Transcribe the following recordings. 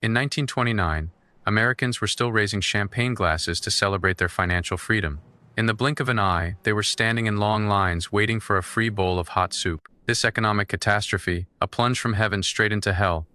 In 1929, Americans were still raising champagne glasses to celebrate their financial freedom. In the blink of an eye, they were standing in long lines waiting for a free bowl of hot soup. This economic catastrophe, a plunge from heaven straight into hell,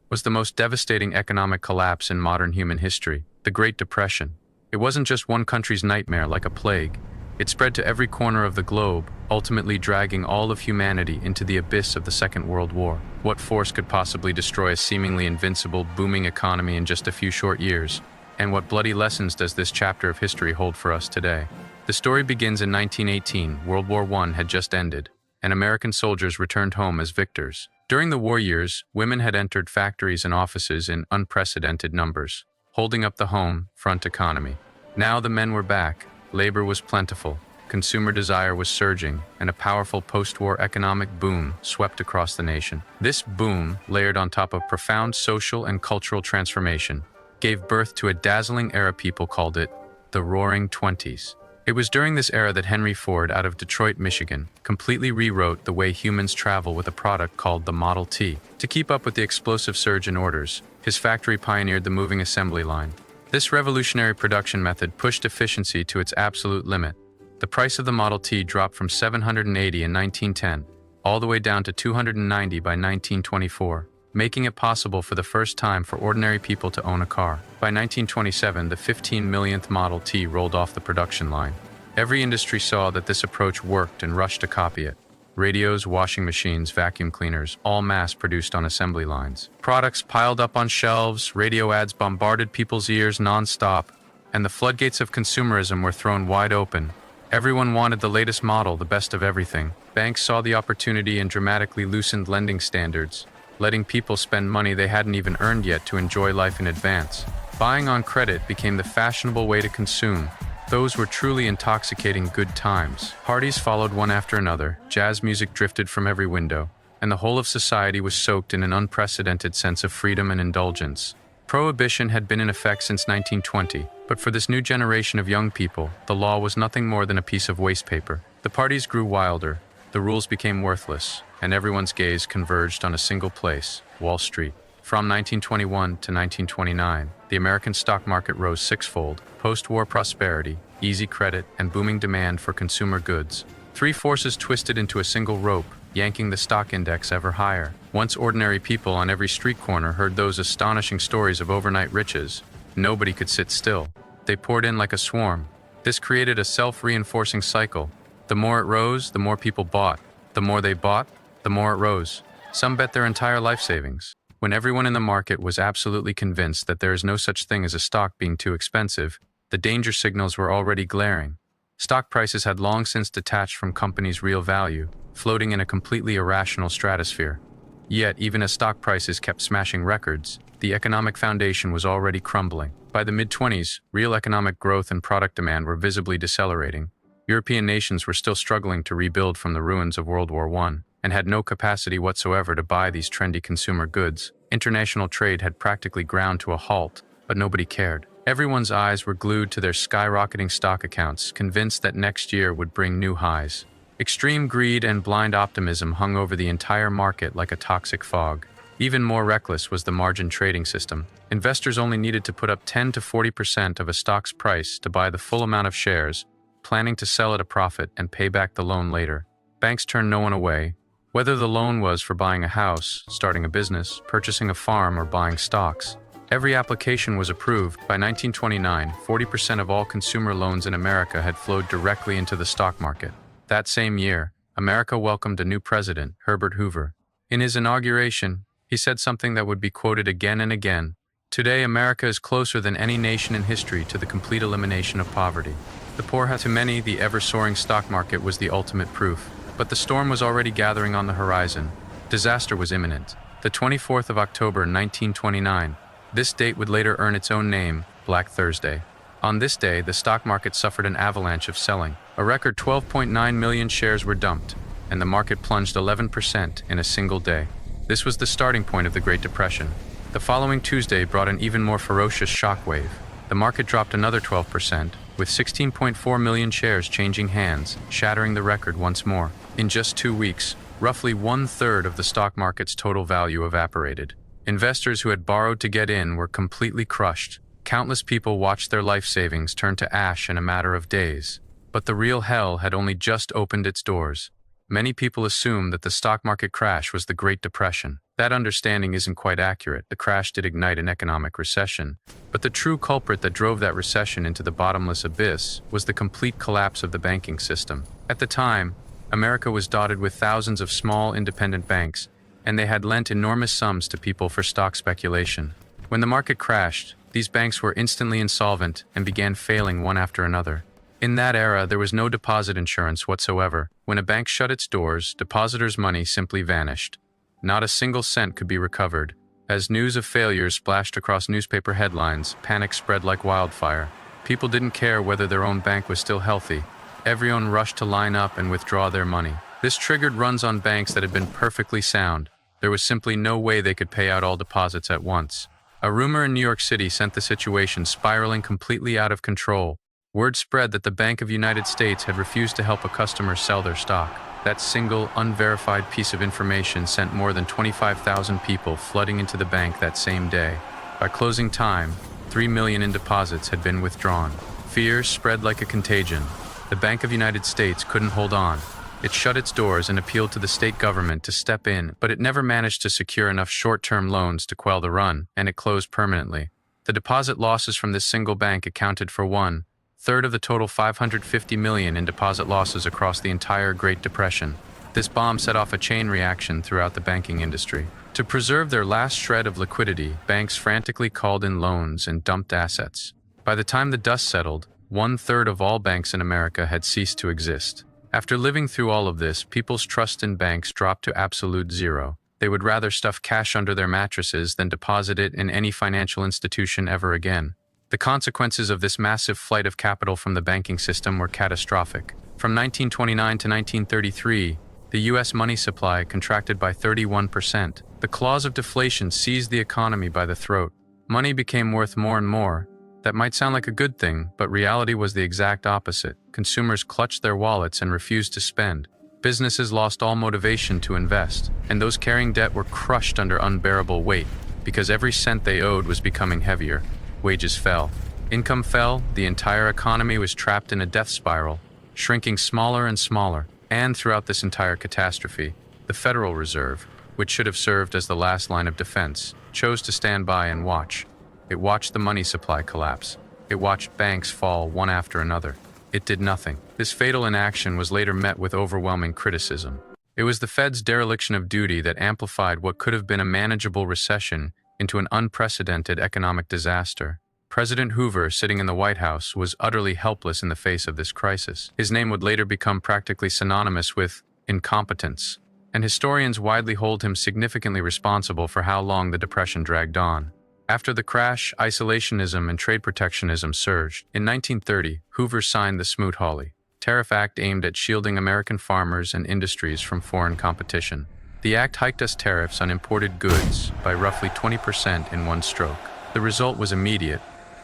was the most devastating economic collapse in modern human history, the Great Depression. It wasn't just one country's nightmare like a plague. It spread to every corner of the globe, ultimately dragging all of humanity into the abyss of the Second World War. What force could possibly destroy a seemingly invincible, booming economy in just a few short years? And what bloody lessons does this chapter of history hold for us today? The story begins in 1918. World War I had just ended, and American soldiers returned home as victors. During the war years, women had entered factories and offices in unprecedented numbers, holding up the home front economy. Now the men were back, labor was plentiful, consumer desire was surging, and a powerful post-war economic boom swept across the nation. This boom, layered on top of profound social and cultural transformation, gave birth to a dazzling era. People called it the Roaring Twenties. It was during this era that Henry Ford, out of Detroit, Michigan, completely rewrote the way humans travel with a product called the Model T. To keep up with the explosive surge in orders, his factory pioneered the moving assembly line. This revolutionary production method pushed efficiency to its absolute limit. The price of the Model T dropped from $780 in 1910 all the way down to $290 by 1924, making it possible for the first time for ordinary people to own a car. By 1927, the 15 millionth Model T rolled off the production line. Every industry saw that this approach worked and rushed to copy it. Radios, washing machines, vacuum cleaners, all mass-produced on assembly lines. Products piled up on shelves, radio ads bombarded people's ears non-stop, and the floodgates of consumerism were thrown wide open. Everyone wanted the latest model, the best of everything. Banks saw the opportunity and dramatically loosened lending standards, letting people spend money they hadn't even earned yet to enjoy life in advance. Buying on credit became the fashionable way to consume. Those were truly intoxicating good times. Parties followed one after another, jazz music drifted from every window, and the whole of society was soaked in an unprecedented sense of freedom and indulgence. Prohibition had been in effect since 1920, but for this new generation of young people, the law was nothing more than a piece of waste paper. The parties grew wilder, the rules became worthless, and everyone's gaze converged on a single place, Wall Street. From 1921 to 1929, the American stock market rose sixfold. Post-war prosperity, easy credit, and booming demand for consumer goods. Three forces twisted into a single rope, yanking the stock index ever higher. Once ordinary people on every street corner heard those astonishing stories of overnight riches, nobody could sit still. They poured in like a swarm. This created a self-reinforcing cycle. The more it rose, the more people bought. The more they bought, the more it rose. Some bet their entire life savings. When everyone in the market was absolutely convinced that there is no such thing as a stock being too expensive, the danger signals were already glaring. Stock prices had long since detached from companies' real value, floating in a completely irrational stratosphere. Yet, even as stock prices kept smashing records, the economic foundation was already crumbling. By the mid-20s, real economic growth and product demand were visibly decelerating. European nations were still struggling to rebuild from the ruins of World War I, and had no capacity whatsoever to buy these trendy consumer goods. International trade had practically ground to a halt, but nobody cared. Everyone's eyes were glued to their skyrocketing stock accounts, convinced that next year would bring new highs. Extreme greed and blind optimism hung over the entire market like a toxic fog. Even more reckless was the margin trading system. Investors only needed to put up 10 to 40% of a stock's price to buy the full amount of shares, planning to sell at a profit and pay back the loan later. Banks turned no one away, whether the loan was for buying a house, starting a business, purchasing a farm, or buying stocks. Every application was approved. By 1929, 40% of all consumer loans in America had flowed directly into the stock market. That same year, America welcomed a new president, Herbert Hoover. In his inauguration, he said something that would be quoted again and again. Today, America is closer than any nation in history to the complete elimination of poverty. The poor had to many, the ever-soaring stock market was the ultimate proof. But the storm was already gathering on the horizon. Disaster was imminent. The 24th of October, 1929. This date would later earn its own name, Black Thursday. On this day, the stock market suffered an avalanche of selling. A record 12.9 million shares were dumped, and the market plunged 11% in a single day. This was the starting point of the Great Depression. The following Tuesday brought an even more ferocious shockwave. The market dropped another 12%, with 16.4 million shares changing hands, shattering the record once more. In just 2 weeks, roughly 1/3 of the stock market's total value evaporated. Investors who had borrowed to get in were completely crushed. Countless people watched their life savings turn to ash in a matter of days. But the real hell had only just opened its doors. Many people assume that the stock market crash was the Great Depression. That understanding isn't quite accurate. The crash did ignite an economic recession. But the true culprit that drove that recession into the bottomless abyss was the complete collapse of the banking system. At the time, America was dotted with thousands of small independent banks, and they had lent enormous sums to people for stock speculation. When the market crashed, these banks were instantly insolvent and began failing one after another. In that era, there was no deposit insurance whatsoever. When a bank shut its doors, depositors' money simply vanished. Not a single cent could be recovered. As news of failures splashed across newspaper headlines, panic spread like wildfire. People didn't care whether their own bank was still healthy. Everyone rushed to line up and withdraw their money. This triggered runs on banks that had been perfectly sound. There was simply no way they could pay out all deposits at once. A rumor in New York City sent the situation spiraling completely out of control. Word spread that the Bank of the United States had refused to help a customer sell their stock. That single, unverified piece of information sent more than 25,000 people flooding into the bank that same day. By closing time, 3 million in deposits had been withdrawn. Fear spread like a contagion. The Bank of the United States couldn't hold on. It shut its doors and appealed to the state government to step in, but it never managed to secure enough short-term loans to quell the run, and it closed permanently. The deposit losses from this single bank accounted for 1/3 of the total 550 million in deposit losses across the entire Great Depression. This bomb set off a chain reaction throughout the banking industry. To preserve their last shred of liquidity, banks frantically called in loans and dumped assets. By the time the dust settled, 1/3 of all banks in America had ceased to exist. After living through all of this, people's trust in banks dropped to absolute zero. They would rather stuff cash under their mattresses than deposit it in any financial institution ever again. The consequences of this massive flight of capital from the banking system were catastrophic. From 1929 to 1933, the U.S. money supply contracted by 31%. The claws of deflation seized the economy by the throat. Money became worth more and more. That might sound like a good thing, but reality was the exact opposite. Consumers clutched their wallets and refused to spend. Businesses lost all motivation to invest, and those carrying debt were crushed under unbearable weight, because every cent they owed was becoming heavier. Wages fell. Income fell. The entire economy was trapped in a death spiral, shrinking smaller and smaller. And throughout this entire catastrophe, the Federal Reserve, which should have served as the last line of defense, chose to stand by and watch. It watched the money supply collapse. It watched banks fall one after another. It did nothing. This fatal inaction was later met with overwhelming criticism. It was the Fed's dereliction of duty that amplified what could have been a manageable recession into an unprecedented economic disaster. President Hoover, sitting in the White House, was utterly helpless in the face of this crisis. His name would later become practically synonymous with incompetence, and historians widely hold him significantly responsible for how long the Depression dragged on. After the crash, isolationism and trade protectionism surged. In 1930, Hoover signed the Smoot-Hawley Tariff Act aimed at shielding American farmers and industries from foreign competition. The act hiked us tariffs on imported goods by roughly 20% in one stroke. The result was immediate.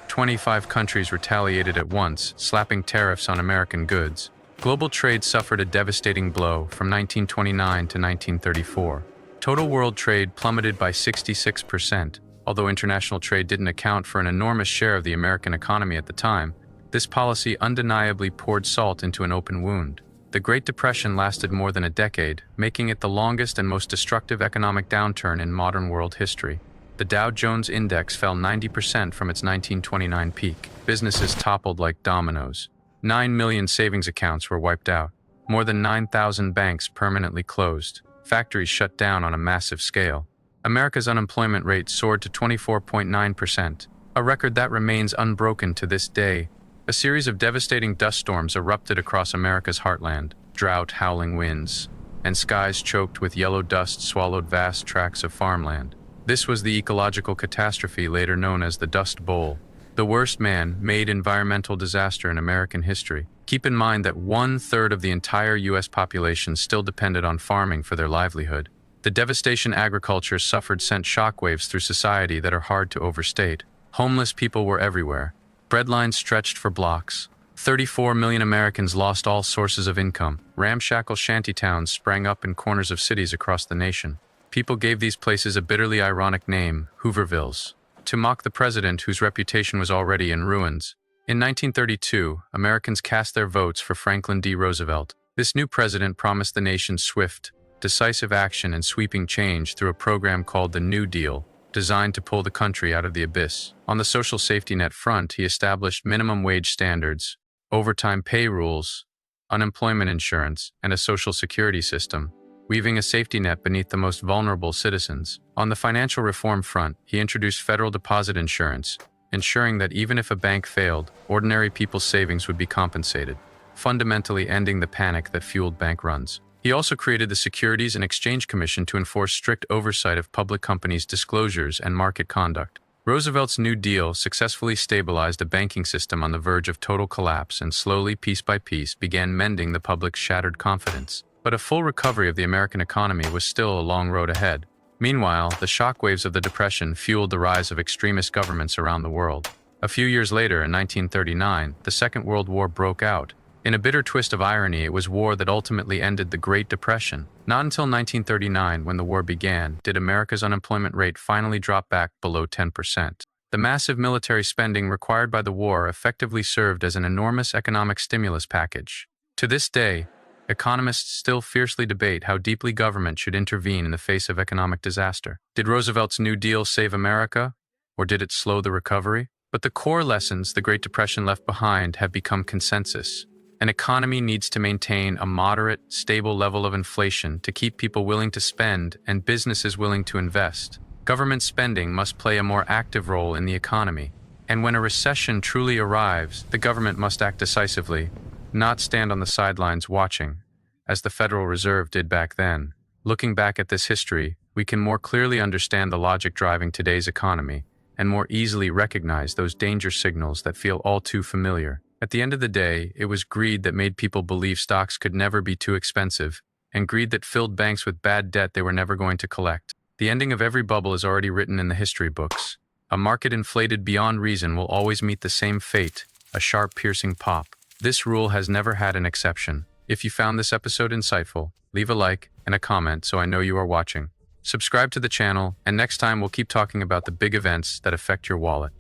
25 countries retaliated at once, slapping tariffs on American goods. Global trade suffered a devastating blow from 1929 to 1934. Total world trade plummeted by 66%. Although international trade didn't account for an enormous share of the American economy at the time, this policy undeniably poured salt into an open wound. The Great Depression lasted more than a decade, making it the longest and most destructive economic downturn in modern world history. The Dow Jones Index fell 90% from its 1929 peak. Businesses toppled like dominoes. 9 million savings accounts were wiped out. More than 9,000 banks permanently closed. Factories shut down on a massive scale. America's unemployment rate soared to 24.9%, a record that remains unbroken to this day. A series of devastating dust storms erupted across America's heartland. Drought, howling winds, and skies choked with yellow dust swallowed vast tracts of farmland. This was the ecological catastrophe later known as the Dust Bowl, the worst man-made environmental disaster in American history. Keep in mind that 1/3 of the entire U.S. population still depended on farming for their livelihood. The devastation agriculture suffered sent shockwaves through society that are hard to overstate. Homeless people were everywhere. Bread lines stretched for blocks. 34 million Americans lost all sources of income. Ramshackle shantytowns sprang up in corners of cities across the nation. People gave these places a bitterly ironic name, Hoovervilles, to mock the president whose reputation was already in ruins. In 1932, Americans cast their votes for Franklin D. Roosevelt. This new president promised the nation swift, decisive action and sweeping change through a program called the New Deal, designed to pull the country out of the abyss. On the social safety net front, he established minimum wage standards, overtime pay rules, unemployment insurance, and a social security system, weaving a safety net beneath the most vulnerable citizens. On the financial reform front, he introduced federal deposit insurance, ensuring that even if a bank failed, ordinary people's savings would be compensated, fundamentally ending the panic that fueled bank runs. He also created the Securities and Exchange Commission to enforce strict oversight of public companies' disclosures and market conduct. Roosevelt's New Deal successfully stabilized a banking system on the verge of total collapse and slowly, piece by piece, began mending the public's shattered confidence. But a full recovery of the American economy was still a long road ahead. Meanwhile, the shockwaves of the Depression fueled the rise of extremist governments around the world. A few years later, in 1939, the Second World War broke out. In a bitter twist of irony, it was war that ultimately ended the Great Depression. Not until 1939, when the war began, did America's unemployment rate finally drop back below 10%. The massive military spending required by the war effectively served as an enormous economic stimulus package. To this day, economists still fiercely debate how deeply government should intervene in the face of economic disaster. Did Roosevelt's New Deal save America, or did it slow the recovery? But the core lessons the Great Depression left behind have become consensus. An economy needs to maintain a moderate, stable level of inflation to keep people willing to spend and businesses willing to invest. Government spending must play a more active role in the economy. And when a recession truly arrives, the government must act decisively, not stand on the sidelines watching, as the Federal Reserve did back then. Looking back at this history, we can more clearly understand the logic driving today's economy and more easily recognize those danger signals that feel all too familiar. At the end of the day, it was greed that made people believe stocks could never be too expensive, and greed that filled banks with bad debt they were never going to collect. The ending of every bubble is already written in the history books. A market inflated beyond reason will always meet the same fate, a sharp, piercing pop. This rule has never had an exception. If you found this episode insightful, leave a like and a comment so I know you are watching. Subscribe to the channel, and next time we'll keep talking about the big events that affect your wallet.